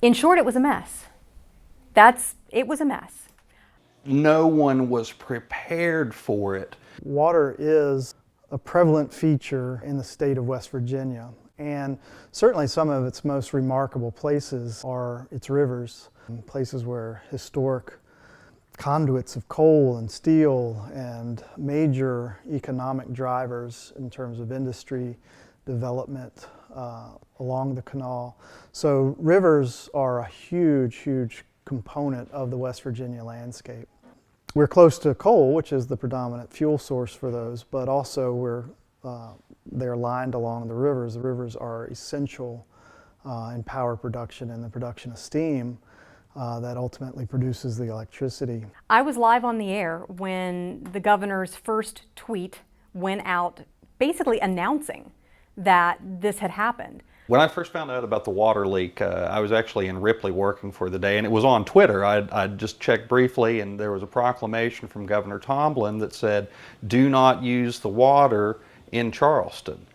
In short, it was a mess. It was a mess. No one was prepared for it. Water is a prevalent feature in the state of West Virginia, and certainly some of its most remarkable places are its rivers, places where historic conduits of coal and steel and major economic drivers in terms of industry development along the canal. So rivers are a huge, huge component of the West Virginia landscape. We're close to coal, which is the predominant fuel source for those, but also they're lined along the rivers. The rivers are essential in power production and the production of steam that ultimately produces the electricity. I was live on the air when the governor's first tweet went out basically announcing that this had happened. When I first found out about the water leak, I was actually in Ripley working for the day, and it was on Twitter. I'd just checked briefly, and there was a proclamation from Governor Tomblin that said, "Do not use the water in Charleston."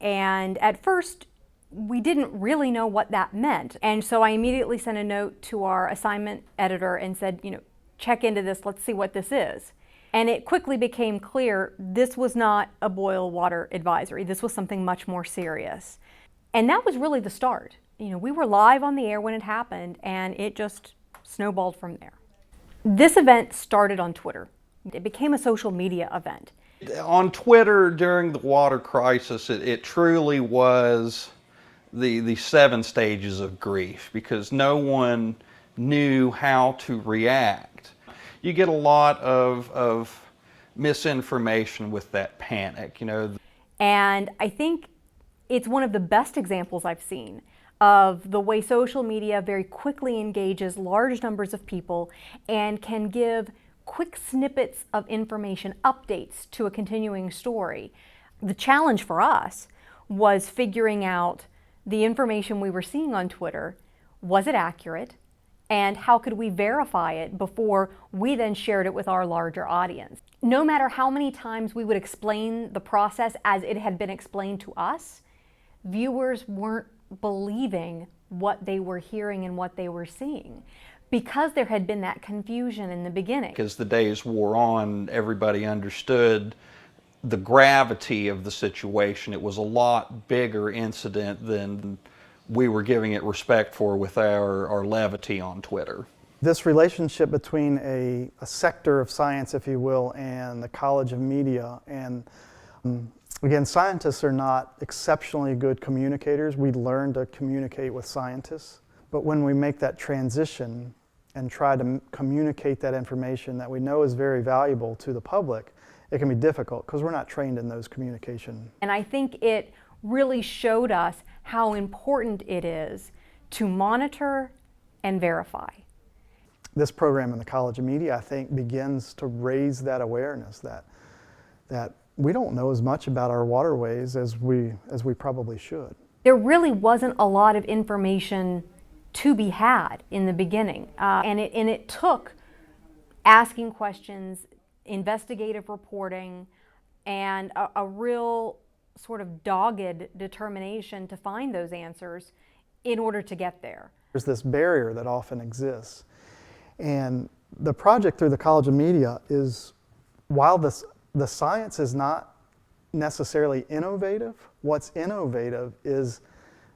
And at first, we didn't really know what that meant. And so I immediately sent a note to our assignment editor and said, check into this, let's see what this is. And it quickly became clear this was not a boil water advisory. This was something much more serious. And that was really the start. We were live on the air when it happened, and it just snowballed from there. This event started on Twitter. It became a social media event. On Twitter during the water crisis, it truly was the 7 stages of grief, because no one knew how to react. You get a lot of misinformation with that panic, And I think it's one of the best examples I've seen of the way social media very quickly engages large numbers of people and can give quick snippets of information, updates to a continuing story. The challenge for us was figuring out the information we were seeing on Twitter. Was it accurate? And how could we verify it before we then shared it with our larger audience? No matter how many times we would explain the process as it had been explained to us, viewers weren't believing what they were hearing and what they were seeing, because there had been that confusion in the beginning. As the days wore on, everybody understood the gravity of the situation. It was a lot bigger incident than we were giving it respect for with our levity on Twitter. This relationship between a sector of science, if you will, and the College of Media, and again, scientists are not exceptionally good communicators. We learn to communicate with scientists. But when we make that transition and try to communicate that information that we know is very valuable to the public, it can be difficult because we're not trained in those communication. And I think it really showed us how important it is to monitor and verify. This program in the College of Media, I think, begins to raise that awareness that we don't know as much about our waterways as we probably should. There really wasn't a lot of information to be had in the beginning, and it took asking questions, investigative reporting, and a real sort of dogged determination to find those answers in order to get there. There's this barrier that often exists, and the project through the College of Media is, while the science is not necessarily innovative, what's innovative is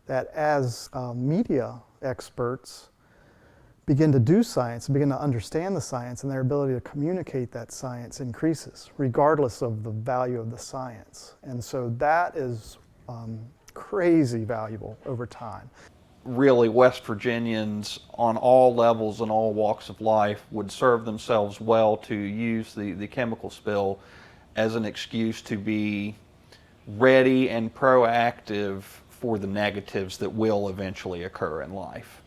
that as media experts begin to do science, begin to understand the science, and their ability to communicate that science increases, regardless of the value of the science. And so that is crazy valuable over time. Really, West Virginians on all levels and all walks of life would serve themselves well to use the chemical spill as an excuse to be ready and proactive for the negatives that will eventually occur in life.